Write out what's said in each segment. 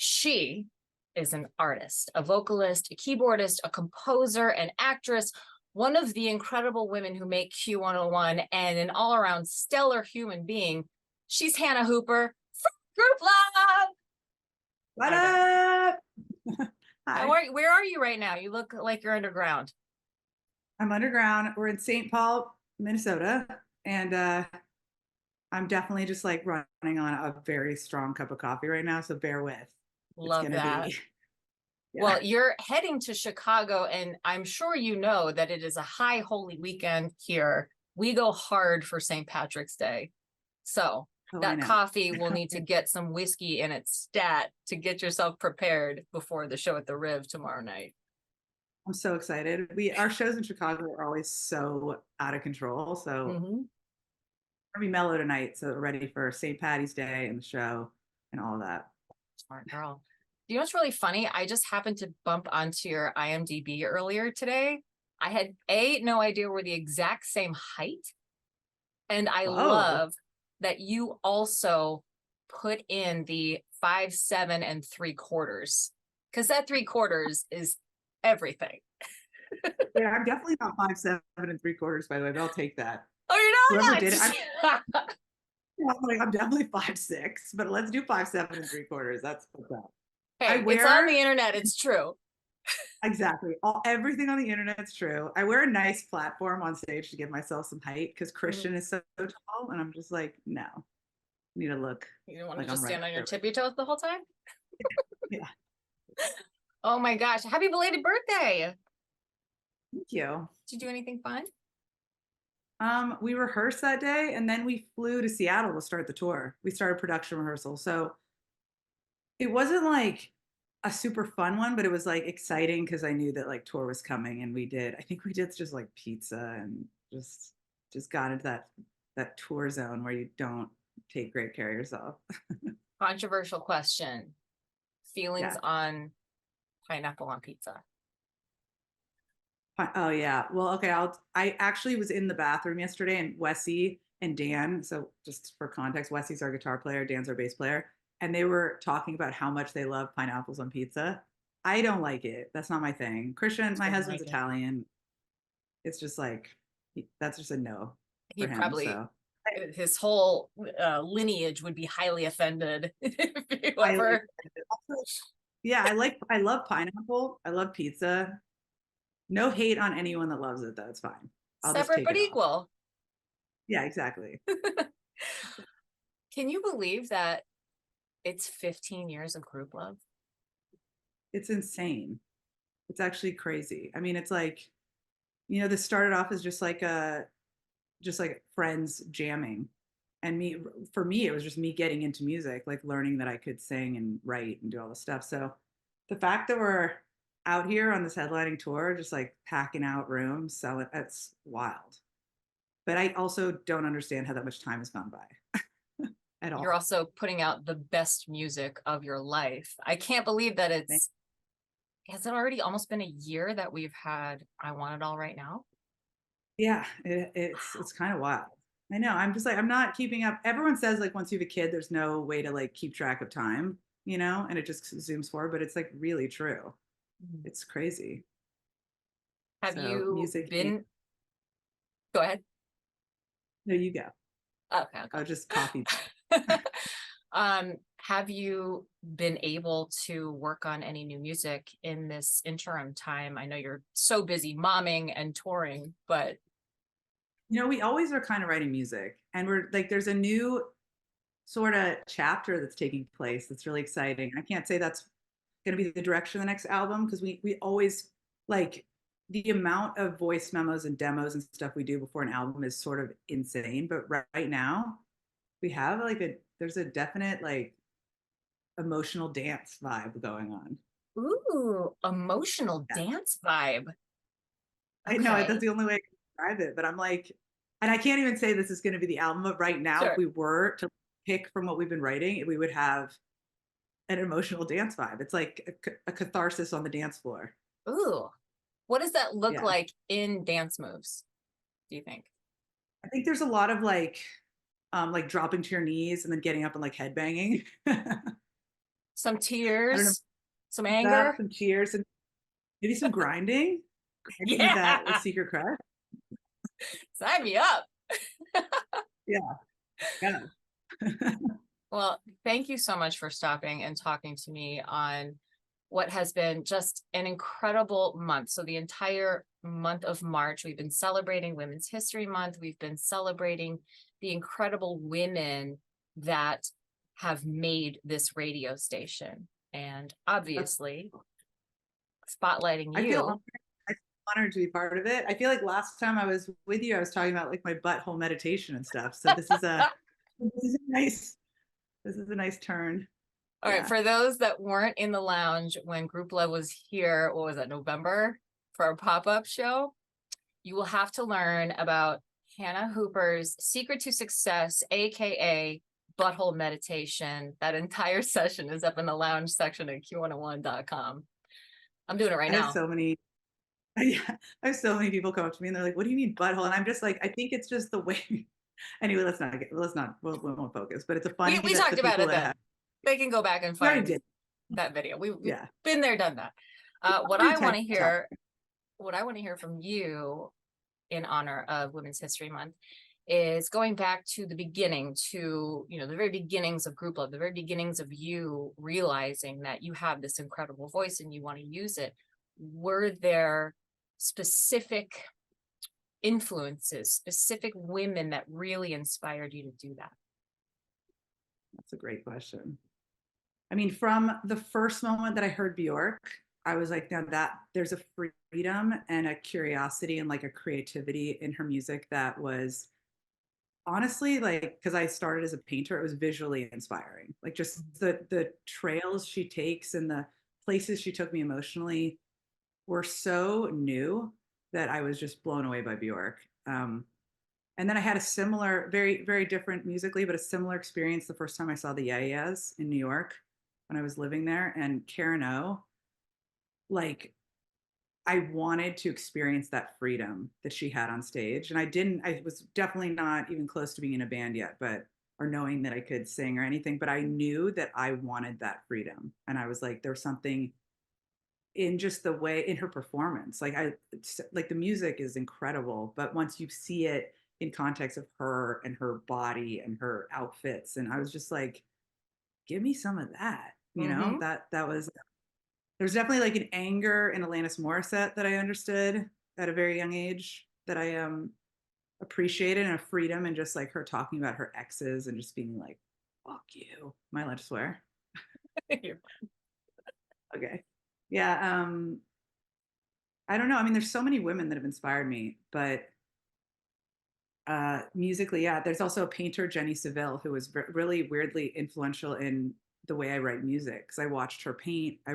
She is an artist, a vocalist, a keyboardist, a composer, an actress, one of the incredible women who make Q101, and an all-around stellar human being. She's Hannah Hooper from Grouplove. What up? Hi. Where are you right now? You look like you're underground. I'm underground. We're in St. Paul, Minnesota, and I'm definitely just like running on a very strong cup of coffee right now, so bear with. Love that. Yeah. Well, you're heading to Chicago, and I'm sure you know that it is a high holy weekend here. We go hard for St. Patrick's Day. So that coffee will need to get some whiskey in its stat to get yourself prepared before the show at the Riv tomorrow night. I'm so excited. Our shows in Chicago are always so out of control. So we're gonna be mellow tonight, so ready for St. Patty's Day and the show and all of that. Smart girl. You know what's really funny? I just happened to bump onto your IMDb earlier today. I had no idea we're the exact same height. And I love that you also put in the 5'7" 3/4, because that 3/4 is everything. Yeah, I'm definitely not 5'7" 3/4, by the way, but I'll take that. Oh, you're not? Whoever did it, I'm definitely 5'6", but let's do 5'7" 3/4. That's what's up. Hey, it's on the internet. It's true. Exactly. Everything on the internet's true. I wear a nice platform on stage to give myself some height because Christian is so tall, and I'm just like, no, I need to look. You don't want to just stand on your tippy toes the whole time? Yeah. Oh my gosh! Happy belated birthday! Thank you. Did you do anything fun? We rehearsed that day, and then we flew to Seattle to start the tour. We started production rehearsal, so it wasn't like a super fun one, but it was like exciting because I knew that like tour was coming, and I think we did just like pizza and just got into that tour zone where you don't take great care of yourself. Controversial question. Feelings on pineapple on pizza. Oh yeah. Well, okay. I actually was in the bathroom yesterday, and Wessie and Dan, so just for context, Wessie's our guitar player, Dan's our bass player, and they were talking about how much they love pineapples on pizza. I don't like it. That's not my thing. Christian, my husband's Italian. It's just like, that's just a no for him. Probably, his whole lineage would be highly offended if you ever. Yeah, I love pineapple. I love pizza. No hate on anyone that loves it, though. It's fine. Separate but equal. Yeah, exactly. Can you believe that it's 15 years of Grouplove? It's insane. It's actually crazy. I mean, it's like, this started off as just like friends jamming. And for me, it was just me getting into music, like learning that I could sing and write and do all this stuff. So the fact that we're out here on this headlining tour, just like packing out rooms, selling, that's wild. But I also don't understand how that much time has gone by at all. You're also putting out the best music of your life. I can't believe that has it already almost been a year that we've had I Want It All Right Now? Yeah, it's kind of wild. I know. I'm just like, I'm not keeping up. Everyone says like once you have a kid, there's no way to like keep track of time, and it just zooms forward, but it's like really true. It's crazy. Have you been? Go ahead. No, you go. Okay. I'll just copy. Have you been able to work on any new music in this interim time? I know you're so busy momming and touring, but we always are kind of writing music, and we're like, there's a new sort of chapter that's taking place that's really exciting. I can't say that's going to be the direction of the next album, because we always, like, the amount of voice memos and demos and stuff we do before an album is sort of insane. But right now we have like there's a definite like emotional dance vibe going on. Ooh, emotional dance vibe. I know that's the only way I can describe it, but I'm like, and I can't even say this is going to be the album, but right now, if we were to pick from what we've been writing, we would have an emotional dance vibe. It's like a catharsis on the dance floor. Ooh, what does that look like in dance moves, do you think? I think there's a lot of like dropping to your knees and then getting up and like headbanging. Some I don't know, tears, some that, anger. some cheers, and maybe some grinding with that Yeah, secret crush. sign me up. Yeah, yeah. Well, thank you so much for stopping and talking to me on what has been just an incredible month. So the entire month of March, we've been celebrating Women's History Month. We've been celebrating the incredible women that have made this radio station. And That's, obviously, spotlighting I feel you. I feel honored to be part of it. I feel like last time I was with you, I was talking about like my butthole meditation and stuff. So this is a nice turn. All right, Yeah. for those that weren't in the lounge when Grouplove was here, what was that, November, for our pop-up show, you will have to learn about Hannah Hooper's secret to success, aka butthole meditation. That entire session is up in the lounge section at Q101.com. I'm doing it right I have now. so many yeah, I have so many people come up to me and they're like, "What do you mean butthole?" And I'm just like, I think it's just the way. Anyway, we won't focus. But it's a funny We that the talked about people it that have, then. They can go back and we already find did. that video. We've Yeah, been there, done that. What already I want typed to top. hear, what I want to hear from you in honor of Women's History Month is going back to the beginning, to the very beginnings of Group Love, the very beginnings of you realizing that you have this incredible voice and you want to use it. Were there specific influences, specific women that really inspired you to do that? That's a great question. I mean, from the first moment that I heard Bjork, I was like, now that there's a freedom and a curiosity and like a creativity in her music that was honestly like, because I started as a painter, it was visually inspiring. Like just the trails she takes and the places she took me emotionally were so new that I was just blown away by Bjork. And then I had a similar, very, very different musically, but a similar experience the first time I saw the Yeah-Yeahs in New York when I was living there. And Karen O, like, I wanted to experience that freedom that she had on stage. And I was definitely not even close to being in a band yet, or knowing that I could sing or anything, but I knew that I wanted that freedom. And I was like, there was something in just the way in her performance. Like the music is incredible, but once you see it in context of her and her body and her outfits, and I was just like, give me some of that. Mm-hmm. That was there's definitely like an anger in Alanis Morissette that I understood at a very young age that I appreciated, and a freedom and just like her talking about her exes and just being like, fuck you. Am I allowed to swear? Okay. Yeah. I don't know. I mean, there's so many women that have inspired me, but musically, yeah. There's also a painter, Jenny Saville, who was really weirdly influential in the way I write music because I watched her paint. I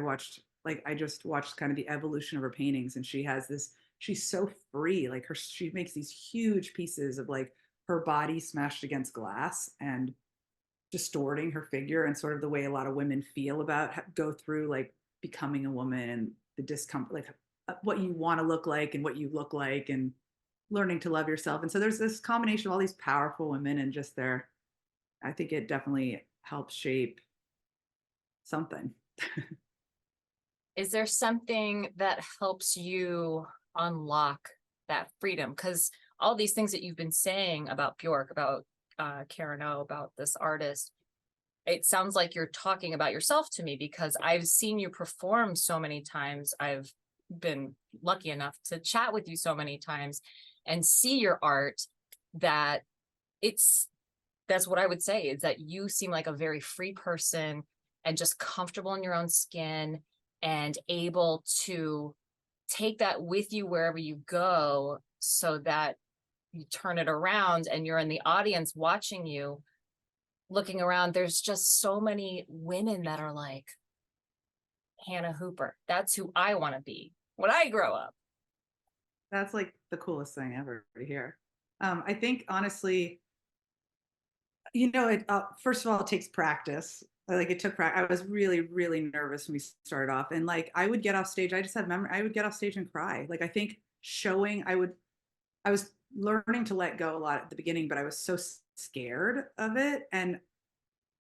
just watched kind of the evolution of her paintings, and she has this. She's so free. Like she makes these huge pieces of like her body smashed against glass and distorting her figure, and sort of the way a lot of women feel about go through like becoming a woman and the discomfort, like what you want to look like and what you look like, and learning to love yourself. And so there's this combination of all these powerful women and just their, I think it definitely helps shape something. Is there something that helps you unlock that freedom? Because all these things that you've been saying about Bjork, about Karen O, about this artist, it sounds like you're talking about yourself to me because I've seen you perform so many times. I've been lucky enough to chat with you so many times and see your art that that's what I would say is that you seem like a very free person and just comfortable in your own skin and able to take that with you wherever you go so that you turn it around and you're in the audience watching you looking around. There's just so many women that are like Hannah Hooper. That's who I want to be when I grow up. That's like the coolest thing ever to hear. I think honestly, first of all, it takes practice. Like it took practice. I was really, really nervous when we started off, and like I would get off stage. I just had memory. I would get off stage and cry. Like I think showing, I was learning to let go a lot at the beginning, but I was so scared of it. And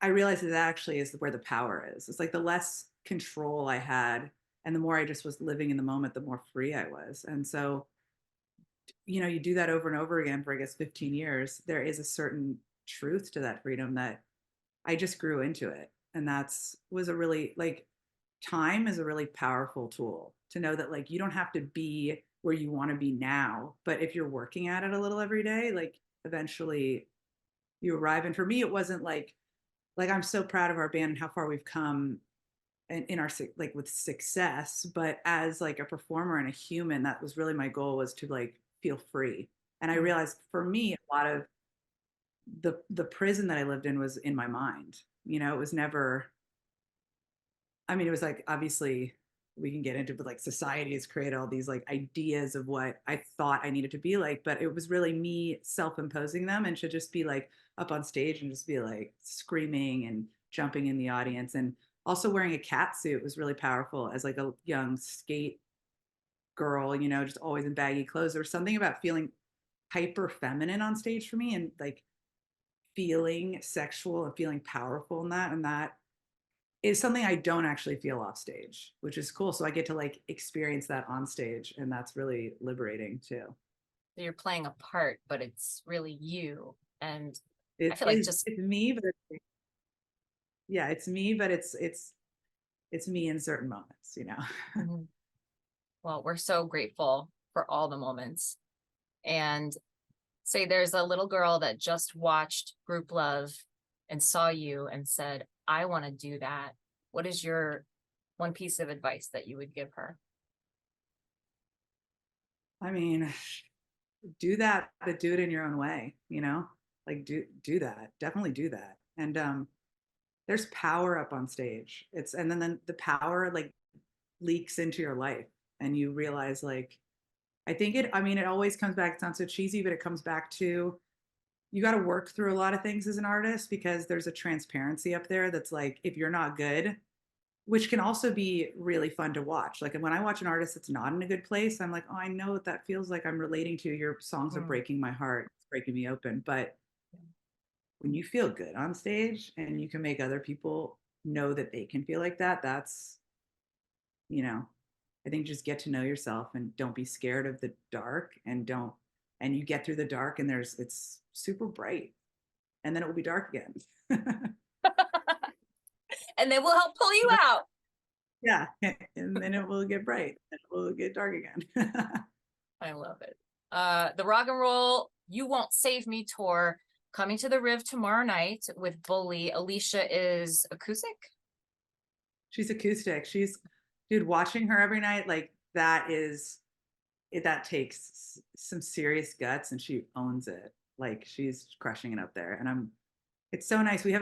I realized that actually is where the power is. It's like the less control I had and the more I just was living in the moment, the more free I was. And so, you do that over and over again for, I guess, 15 years. There is a certain truth to that freedom that I just grew into it. And was a really like time is a really powerful tool to know that like you don't have to be where you want to be now, but if you're working at it a little every day, like eventually you arrive. And for me, it wasn't like I'm so proud of our band and how far we've come in our like with success, but as like a performer and a human, that was really my goal, was to like feel free. And I Mm. realized for me, a lot of the prison that I lived in was in my mind. It was never, I mean, it was like, obviously we can get into, but like society has created all these like ideas of what I thought I needed to be like, but it was really me self-imposing them, and should just be like up on stage and just be like screaming and jumping in the audience. And also wearing a cat suit was really powerful as like a young skate girl, just always in baggy clothes. There was something about feeling hyper feminine on stage for me, and like feeling sexual and feeling powerful in that. And that is something I don't actually feel off stage, which is cool. So I get to like experience that on stage, and that's really liberating too. So you're playing a part, but it's really you. And I It feel like is just it's me, but yeah, it's me, but it's me in certain moments. Mhm. Well, we're so grateful for all the moments. And say there's a little girl that just watched Grouplove and saw you and said, I want to do that. What is your one piece of advice that you would give her? I mean, do that, but do it in your own way. Like do that. Definitely do that. And there's power up on stage. And then the power like leaks into your life, and you realize like, I mean, it always comes back, it sounds so cheesy, but it comes back to, you got to work through a lot of things as an artist, because there's a transparency up there that's like, if you're not good, which can also be really fun to watch. Like when I watch an artist that's not in a good place, I'm like, oh, I know what that feels like. I'm relating to your songs are Mm. breaking my heart, it's breaking me open. But when you feel good on stage and you can make other people know that they can feel like that, that's, you know, I think just get to know yourself and don't be scared of the dark, and you get through the dark and it's super bright, and then it will be dark again. And they will help pull you out. Yeah. And then it will get bright and it will get dark again. I love it. The Rock and Roll You Won't Save Me tour coming to the Riv tomorrow night with Bully. Alicia is acoustic. She's acoustic. Dude, watching her every night, like that takes some serious guts, and she owns it. Like she's crushing it up there. And it's so nice. We have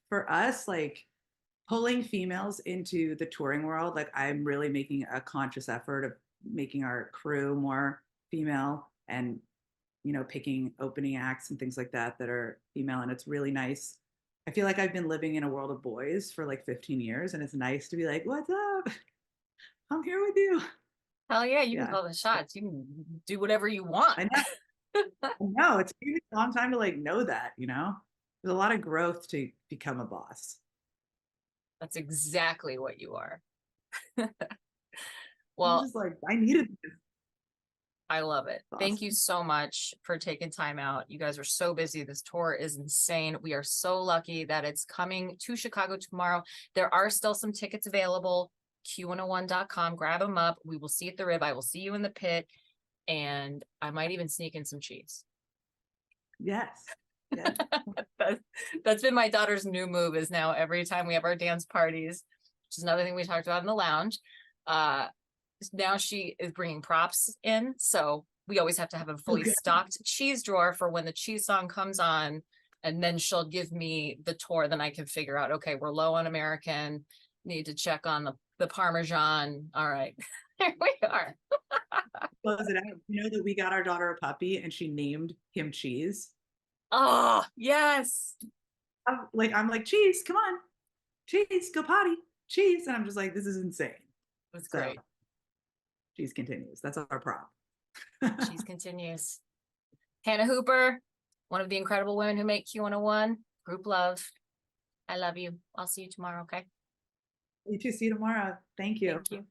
for us, like pulling females into the touring world. Like I'm really making a conscious effort of making our crew more female, and picking opening acts and things like that are female. And it's really nice. I feel like I've been living in a world of boys for like 15 years, and it's nice to be like, what's up? I'm here with you. Hell yeah, you can Yeah. call the shots. You can do whatever you want. I know. No, it's taken a long time to like know that. There's a lot of growth to become a boss. That's exactly what you are. I'm Well, just like, I needed this I love it. boss. Thank you so much for taking time out. You guys are so busy. This tour is insane. We are so lucky that it's coming to Chicago tomorrow. There are still some tickets available. Q101.com. Grab them up. We will see you at the Rib. I will see you in the pit. And I might even sneak in some cheese. Yes. Yeah. That's been my daughter's new move, is now every time we have our dance parties, which is another thing we talked about in the lounge. Now she is bringing props in, so we always have to have a fully Okay. stocked cheese drawer for when the cheese song comes on, and then she'll give me the tour. Then I can figure out, okay, we're low on American, need to check on the Parmesan. All right, there we are. Close it out. You know that we got our daughter a puppy and she named him Cheese. Oh yes, I'm like, Cheese, come on. Cheese, go potty. Cheese. And I'm just like, this is insane. that's So great. Cheese continues. That's our prop. Cheese continues. Hannah Hooper, one of the incredible women who make Q101, Grouplove. I love you. I'll see you tomorrow. Okay. You too. See you tomorrow. Thank you. Thank you.